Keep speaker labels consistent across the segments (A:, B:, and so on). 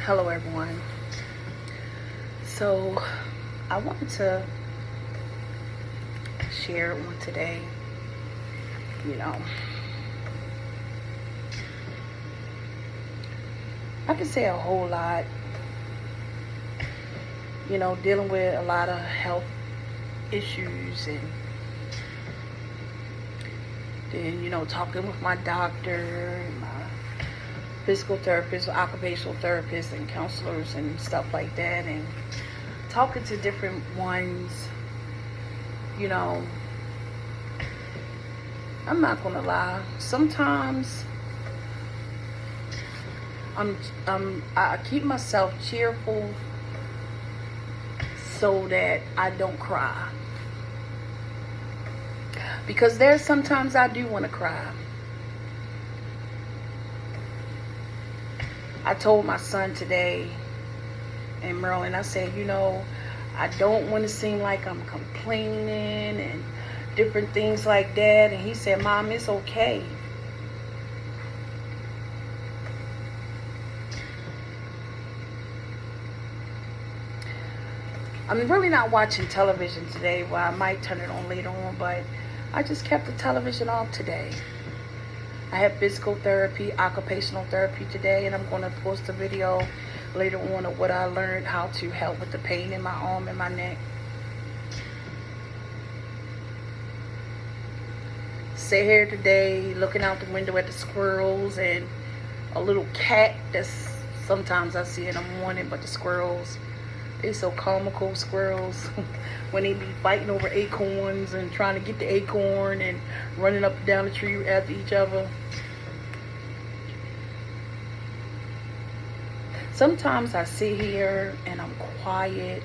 A: Hello everyone. So I wanted to share one today. I can say a whole lot, dealing with a lot of health issues, and then talking with my doctor, my physical therapist, occupational therapists, and counselors and stuff like that, and talking to different ones. I'm not gonna lie, sometimes I keep myself cheerful so that I don't cry, because there's sometimes I do want to cry. I told my son today in Maryland, I said, I don't want to seem like I'm complaining and different things like that. And he said, Mom, it's okay. I'm really not watching television today. Well, I might turn it on later on, but I just kept the television off today. I had physical therapy, occupational therapy today, and I'm going to post a video later on of what I learned how to help with the pain in my arm and my neck. Sit here today looking out the window at the squirrels and a little cat that's sometimes I see in the morning, but the squirrels, they so comical, squirrels. When they be fighting over acorns and trying to get the acorn and running up and down the tree after each other. Sometimes I sit here and I'm quiet.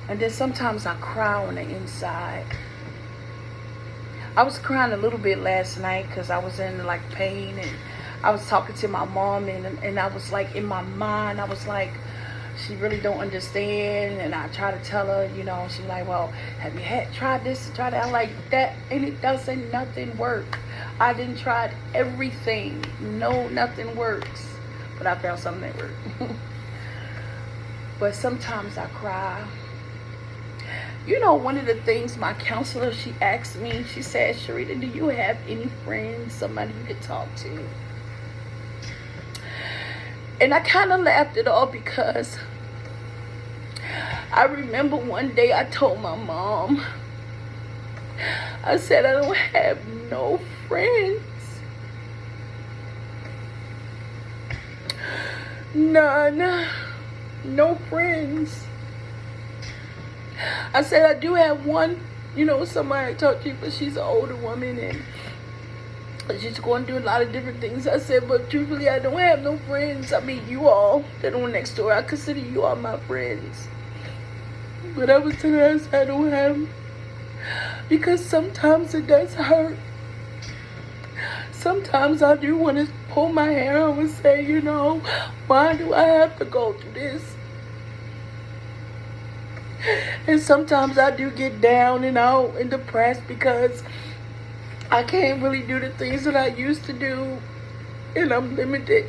A: And then sometimes I cry on the inside. I was crying a little bit last night because I was in like pain, and I was talking to my mom, and I was like, in my mind, I was like, she really don't understand. And I try to tell her, she's like, well, have you tried this and tried that? I'm like, that, and it doesn't, nothing work. I didn't try everything. No, nothing works. But I found something that worked. But sometimes I cry. One of the things my counselor, she asked me, she said, Sharita, do you have any friends, somebody you could talk to? And I kind of laughed it off, because I remember one day I told my mom, I said, I don't have no friends. None. No friends. I said, I do have one, somebody I talk to, but she's an older woman, and she's going through a lot of different things. I said, but truthfully, I don't have no friends. I mean, you all that are next door, I consider you all my friends. But I was telling her, I said, I don't have them, because sometimes it does hurt. Sometimes I do want to pull my hair out and say, why do I have to go through this? And sometimes I do get down and out and depressed, because I can't really do the things that I used to do, and I'm limited.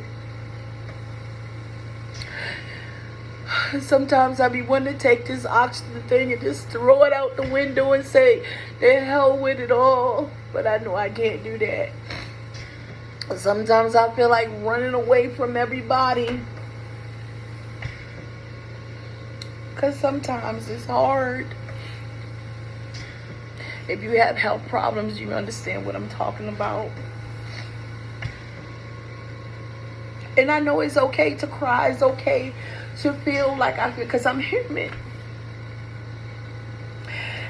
A: Sometimes I be wanting to take this oxygen thing and just throw it out the window and say, the hell with it all. But I know I can't do that. Sometimes I feel like running away from everybody, because sometimes it's hard. If you have health problems, you understand what I'm talking about. And I know it's okay to cry. It's okay to feel like I feel, because I'm human.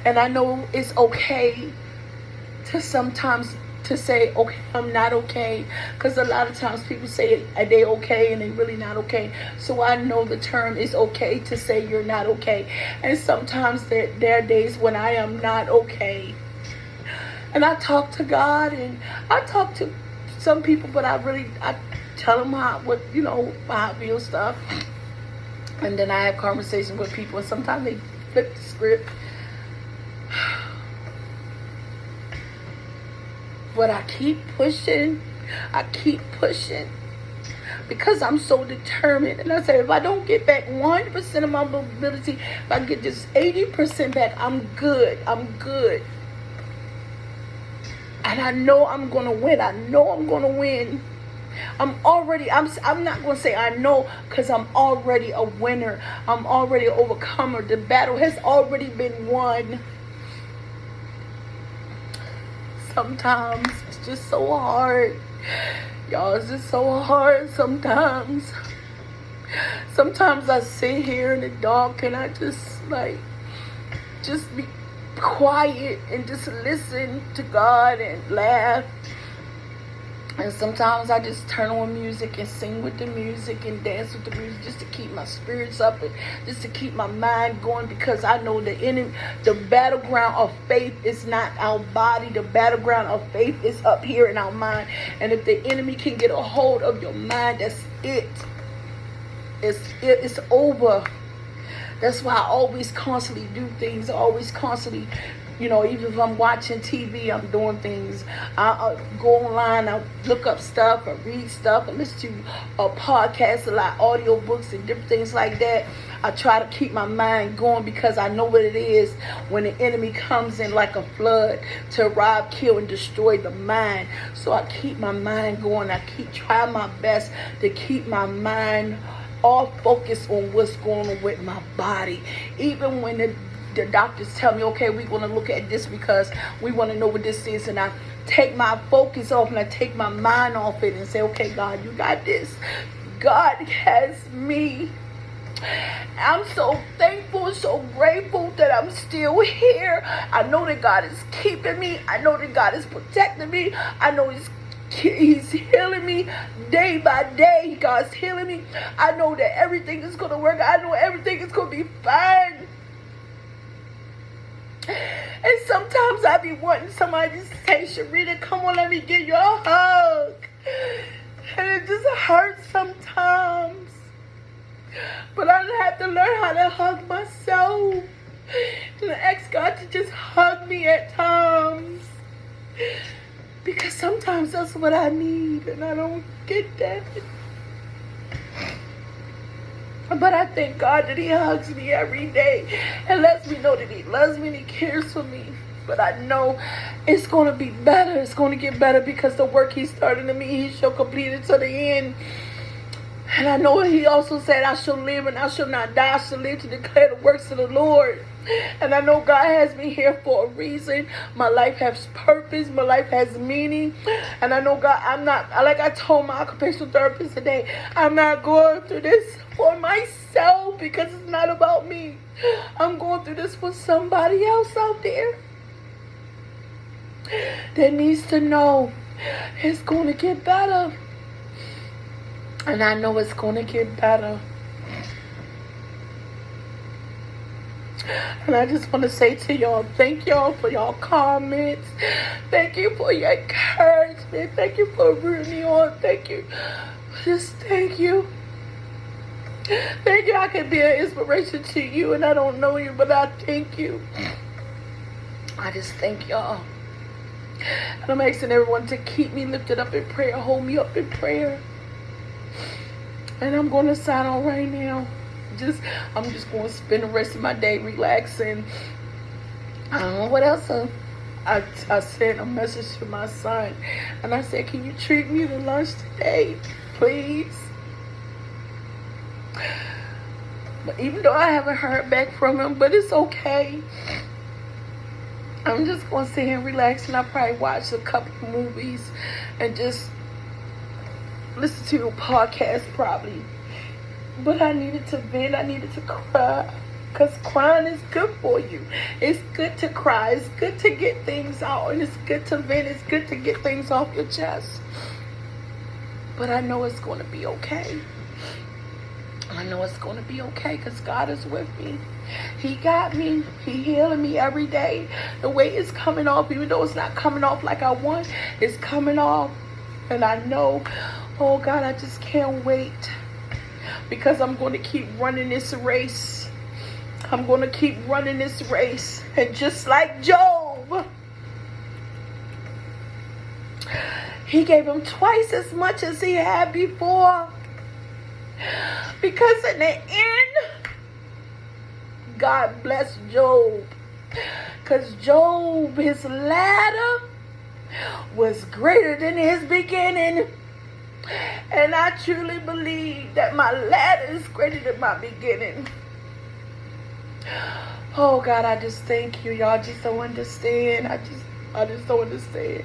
A: And I know it's okay to sometimes to say, okay, I'm not okay, because a lot of times people say they okay and they really not okay. So I know the term is okay to say you're not okay. And sometimes there are days when I am not okay, and I talk to God, and I talk to some people, but I tell them how I feel stuff. And then I have conversations with people, and sometimes they flip the script. But I keep pushing. I keep pushing. Because I'm so determined. And I said, if I don't get back 100% of my mobility, if I get just 80% back, I'm good. I'm good. And I know I'm going to win. I know I'm going to win. I'm not going to say I know, because I'm already a winner. I'm already an overcomer. The battle has already been won. Sometimes it's just so hard. Y'all, it's just so hard sometimes. Sometimes I sit here in the dark and I just be quiet and just listen to God and laugh. And sometimes I just turn on music and sing with the music and dance with the music, just to keep my spirits up and just to keep my mind going, because I know the battleground of faith is not our body. The battleground of faith is up here in our mind. And if the enemy can get a hold of your mind, that's it. It's over. That's why I always constantly do things. I always constantly, even if I'm watching TV, I'm doing things. I go online, I look up stuff, I read stuff, I listen to podcasts, a lot, audio books and different things like that. I try to keep my mind going, because I know what it is when the enemy comes in like a flood to rob, kill, and destroy the mind. So I keep my mind going. I keep trying my best to keep my mind all focused on what's going on with my body. Even when the doctors tell me, okay, we're going to look at this because we want to know what this is, and I take my focus off and I take my mind off it and say, okay, God, you got this. God has me. I'm so thankful and so grateful that I'm still here. I know that God is keeping me. I know that God is protecting me. I know He's healing me day by day. God's healing me. I know that everything is going to work. I know everything is going to be fine. And sometimes I be wanting somebody to say, Sharita, come on, let me give you a hug. And it just hurts sometimes. But I have to learn how to hug myself. And ask God to just hug me at times. Because sometimes that's what I need, and I don't get that. But I thank God that He hugs me every day and lets me know that He loves me and He cares for me. But I know it's going to be better. It's going to get better, because the work He started in me, He shall complete it to the end. And I know He also said, I shall live and I shall not die. I shall live to declare the works of the Lord. And I know God has me here for a reason. My life has purpose. My life has meaning. And I know God, I'm not, like I told my occupational therapist today, I'm not going through this for myself, because it's not about me. I'm going through this for somebody else out there that needs to know it's going to get better. And I know it's going to get better. And I just want to say to y'all, thank y'all for y'all comments. Thank you for your encouragement. Thank you for rooting me on. Thank you. Just thank you. Thank you. I can be an inspiration to you, and I don't know you, but I thank you. I just thank y'all. And I'm asking everyone to keep me lifted up in prayer. Hold me up in prayer. And I'm going to sign on right now. I'm just going to spend the rest of my day relaxing. I don't know what else. I sent a message to my son, and I said, can you treat me to lunch today, please? But even though I haven't heard back from him, but it's okay. I'm just going to sit here and relax, and I'll probably watch a couple of movies and just listen to a podcast probably. But I needed to vent. I needed to cry. Because crying is good for you. It's good to cry. It's good to get things out. And it's good to vent. It's good to get things off your chest. But I know it's going to be okay. I know it's going to be okay, because God is with me. He got me. He healing me every day. The weight is coming off, even though it's not coming off like I want. It's coming off. And I know, oh God, I just can't wait. Because I'm going to keep running this race. I'm going to keep running this race. And just like Job, He gave him twice as much as he had before. Because in the end, God blessed Job. Because Job, his ladder was greater than his beginning. And I truly believe that my ladder is greater than my beginning. Oh God, I just thank you. Y'all just don't understand. I just don't understand.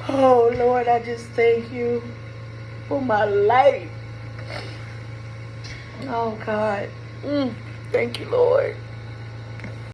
A: Oh Lord, I just thank you for my life. Oh God. Thank you, Lord.